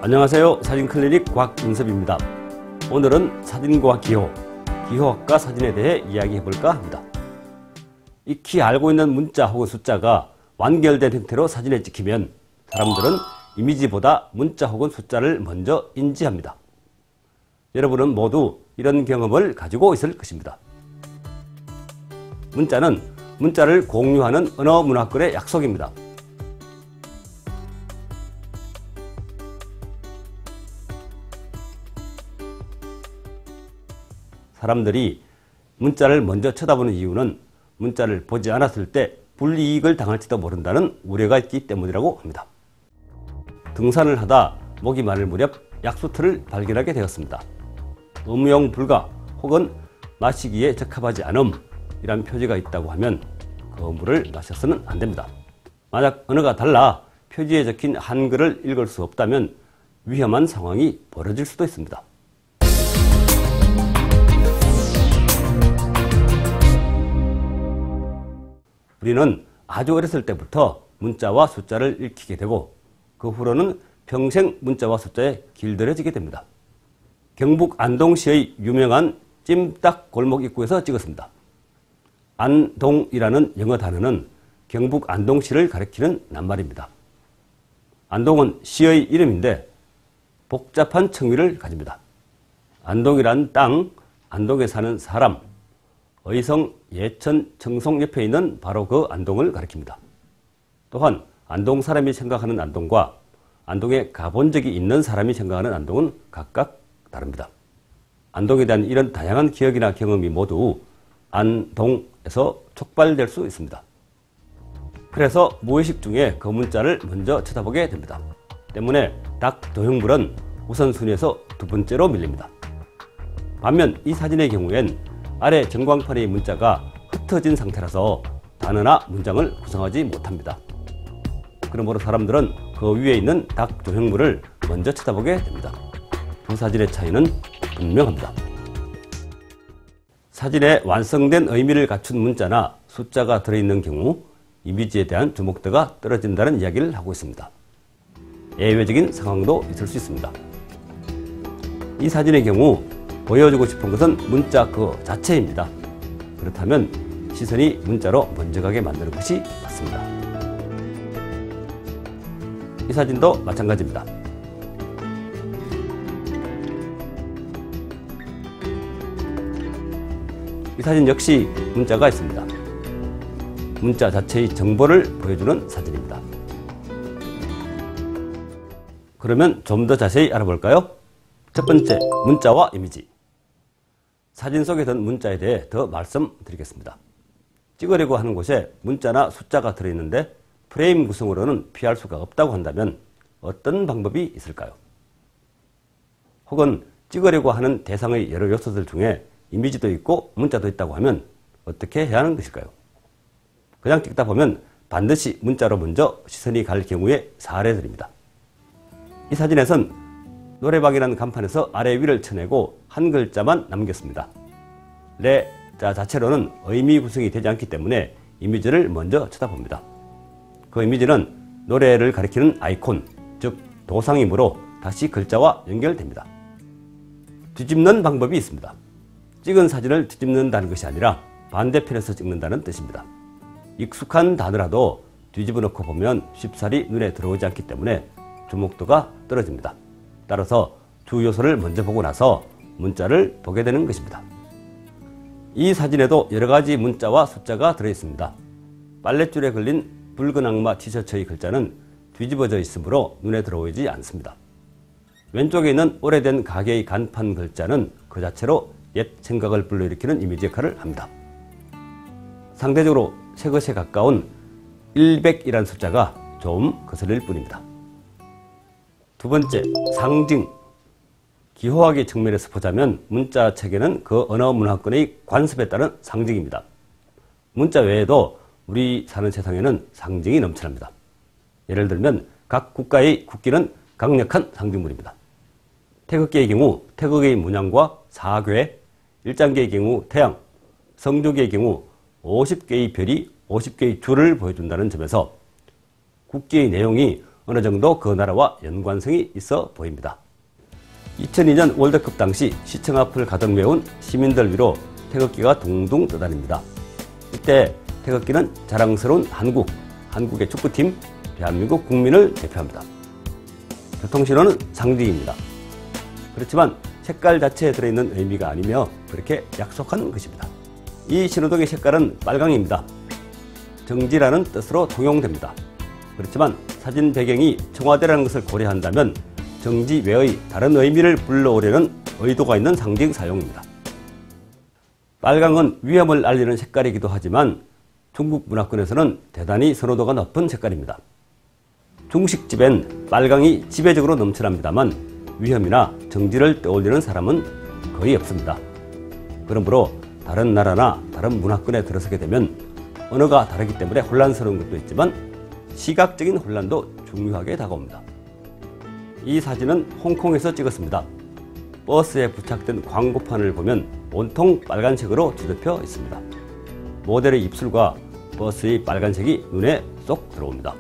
안녕하세요. 사진클리닉 곽인섭입니다. 오늘은 사진과 기호, 기호학과 사진에 대해 이야기해볼까 합니다. 익히 알고 있는 문자 혹은 숫자가 완결된 형태로 사진에 찍히면 사람들은 이미지보다 문자 혹은 숫자를 먼저 인지합니다. 여러분은 모두 이런 경험을 가지고 있을 것입니다. 문자는 문자를 공유하는 언어 문화권의 약속입니다. 사람들이 문자를 먼저 쳐다보는 이유는 문자를 보지 않았을 때 불이익을 당할지도 모른다는 우려가 있기 때문이라고 합니다. 등산을 하다 목이 마를 무렵 약수터를 발견하게 되었습니다. 음용 불가 혹은 마시기에 적합하지 않음이란 표지가 있다고 하면 그 물을 마셔서는 안 됩니다. 만약 언어가 달라 표지에 적힌 한글을 읽을 수 없다면 위험한 상황이 벌어질 수도 있습니다. 우리는 아주 어렸을 때부터 문자와 숫자를 읽히게 되고 그 후로는 평생 문자와 숫자에 길들여지게 됩니다. 경북 안동시의 유명한 찜닭 골목 입구에서 찍었습니다. 안동이라는 영어 단어는 경북 안동시를 가리키는 낱말입니다. 안동은 시의 이름인데 복잡한 청위를 가집니다. 안동이란 땅, 안동에 사는 사람, 의성, 예천, 청송 옆에 있는 바로 그 안동을 가리킵니다. 또한 안동 사람이 생각하는 안동과 안동에 가본 적이 있는 사람이 생각하는 안동은 각각 다릅니다. 안동에 대한 이런 다양한 기억이나 경험이 모두 안동에서 촉발될 수 있습니다. 그래서 무의식 중에 그 문자를 먼저 쳐다보게 됩니다. 때문에 닭 도형물은 우선순위에서 두 번째로 밀립니다. 반면 이 사진의 경우엔 아래 전광판의 문자가 흩어진 상태라서 단어나 문장을 구성하지 못합니다. 그러므로 사람들은 그 위에 있는 닭 조형물을 먼저 쳐다보게 됩니다. 두 사진의 차이는 분명합니다. 사진에 완성된 의미를 갖춘 문자나 숫자가 들어있는 경우 이미지에 대한 주목도가 떨어진다는 이야기를 하고 있습니다. 예외적인 상황도 있을 수 있습니다. 이 사진의 경우 보여주고 싶은 것은 문자 그 자체입니다. 그렇다면 시선이 문자로 먼저 가게 만드는 것이 맞습니다. 이 사진도 마찬가지입니다. 이 사진 역시 문자가 있습니다. 문자 자체의 정보를 보여주는 사진입니다. 그러면 좀 더 자세히 알아볼까요? 첫 번째, 문자와 이미지. 사진 속에 든 문자에 대해 더 말씀드리겠습니다. 찍으려고 하는 곳에 문자나 숫자가 들어있는데 프레임 구성으로는 피할 수가 없다고 한다면 어떤 방법이 있을까요? 혹은 찍으려고 하는 대상의 여러 요소들 중에 이미지도 있고 문자도 있다고 하면 어떻게 해야 하는 것일까요? 그냥 찍다 보면 반드시 문자로 먼저 시선이 갈 경우의 사례들입니다. 이 사진에선 노래방이라는 간판에서 아래 위를 쳐내고 한 글자만 남겼습니다. 레자 자체로는 의미 구성이 되지 않기 때문에 이미지를 먼저 쳐다봅니다. 그 이미지는 노래를 가리키는 아이콘, 즉 도상이므로 다시 글자와 연결됩니다. 뒤집는 방법이 있습니다. 찍은 사진을 뒤집는다는 것이 아니라 반대편에서 찍는다는 뜻입니다. 익숙한 단어라도 뒤집어 놓고 보면 쉽사리 눈에 들어오지 않기 때문에 주목도가 떨어집니다. 따라서 주 요소를 먼저 보고 나서 문자를 보게 되는 것입니다. 이 사진에도 여러 가지 문자와 숫자가 들어있습니다. 빨랫줄에 걸린 붉은 악마 티셔츠의 글자는 뒤집어져 있으므로 눈에 들어오지 않습니다. 왼쪽에 있는 오래된 가게의 간판 글자는 그 자체로 옛 생각을 불러일으키는 이미지 역할을 합니다. 상대적으로 새 것에 가까운 100이라는 숫자가 좀 거슬릴 뿐입니다. 두 번째, 상징. 기호학의 측면에서 보자면 문자 체계는 그 언어 문화권의 관습에 따른 상징입니다. 문자 외에도 우리 사는 세상에는 상징이 넘쳐납니다. 예를 들면 각 국가의 국기는 강력한 상징물입니다. 태극기의 경우 태극의 문양과 사괴, 일장기의 경우 태양, 성조기의 경우 50개의 별이 50개의 줄을 보여준다는 점에서 국기의 내용이 어느 정도 그 나라와 연관성이 있어 보입니다. 2002년 월드컵 당시 시청 앞을 가득 메운 시민들 위로 태극기가 둥둥 떠다닙니다. 이때 태극기는 자랑스러운 한국의 축구팀 대한민국 국민을 대표합니다. 교통신호는 상징입니다. 그렇지만 색깔 자체에 들어있는 의미가 아니며 그렇게 약속한 것입니다. 이 신호등의 색깔은 빨강입니다. 정지라는 뜻으로 통용됩니다. 그렇지만 사진 배경이 청와대라는 것을 고려한다면 정지 외의 다른 의미를 불러오려는 의도가 있는 상징 사용입니다. 빨강은 위험을 알리는 색깔이기도 하지만 중국 문화권에서는 대단히 선호도가 높은 색깔입니다. 중식집엔 빨강이 지배적으로 넘쳐납니다만 위험이나 정지를 떠올리는 사람은 거의 없습니다. 그러므로 다른 나라나 다른 문화권에 들어서게 되면 언어가 다르기 때문에 혼란스러운 것도 있지만 시각적인 혼란도 중요하게 다가옵니다. 이 사진은 홍콩에서 찍었습니다. 버스에 부착된 광고판을 보면 온통 빨간색으로 뒤덮여 있습니다. 모델의 입술과 버스의 빨간색이 눈에 쏙 들어옵니다.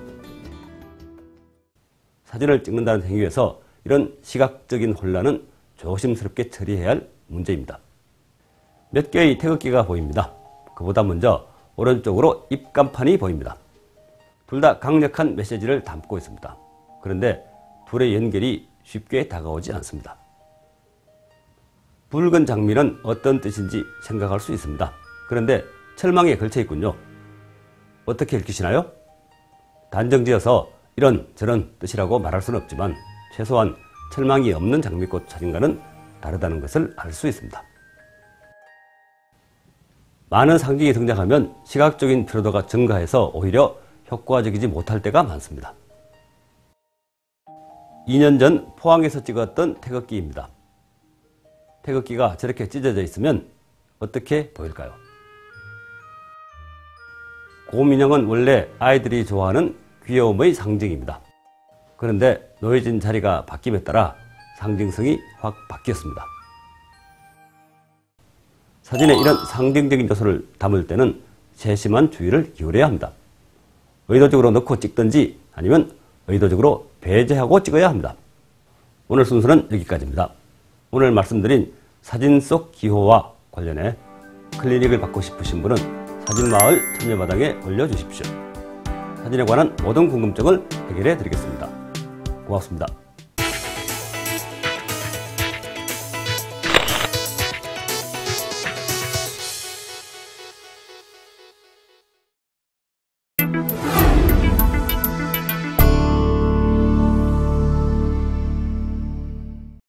사진을 찍는다는 행위에서 이런 시각적인 혼란은 조심스럽게 처리해야 할 문제입니다. 몇 개의 태극기가 보입니다. 그보다 먼저 오른쪽으로 입간판이 보입니다. 둘 다 강력한 메시지를 담고 있습니다. 그런데 둘의 연결이 쉽게 다가오지 않습니다. 붉은 장미는 어떤 뜻인지 생각할 수 있습니다. 그런데 철망에 걸쳐 있군요. 어떻게 읽히시나요? 단정지어서 이런 저런 뜻이라고 말할 수는 없지만 최소한 철망이 없는 장미꽃 사진과는 다르다는 것을 알 수 있습니다. 많은 상징이 등장하면 시각적인 피로도가 증가해서 오히려 효과적이지 못할 때가 많습니다. 2년 전 포항에서 찍었던 태극기입니다. 태극기가 저렇게 찢어져 있으면 어떻게 보일까요? 곰인형은 원래 아이들이 좋아하는 귀여움의 상징입니다. 그런데 놓여진 자리가 바뀜에 따라 상징성이 확 바뀌었습니다. 사진에 이런 상징적인 요소를 담을 때는 세심한 주의를 기울여야 합니다. 의도적으로 넣고 찍든지 아니면 의도적으로 배제하고 찍어야 합니다. 오늘 순서는 여기까지입니다. 오늘 말씀드린 사진 속 기호와 관련해 클리닉을 받고 싶으신 분은 사진마을 참여마당에 올려주십시오. 사진에 관한 모든 궁금증을 해결해 드리겠습니다. 고맙습니다.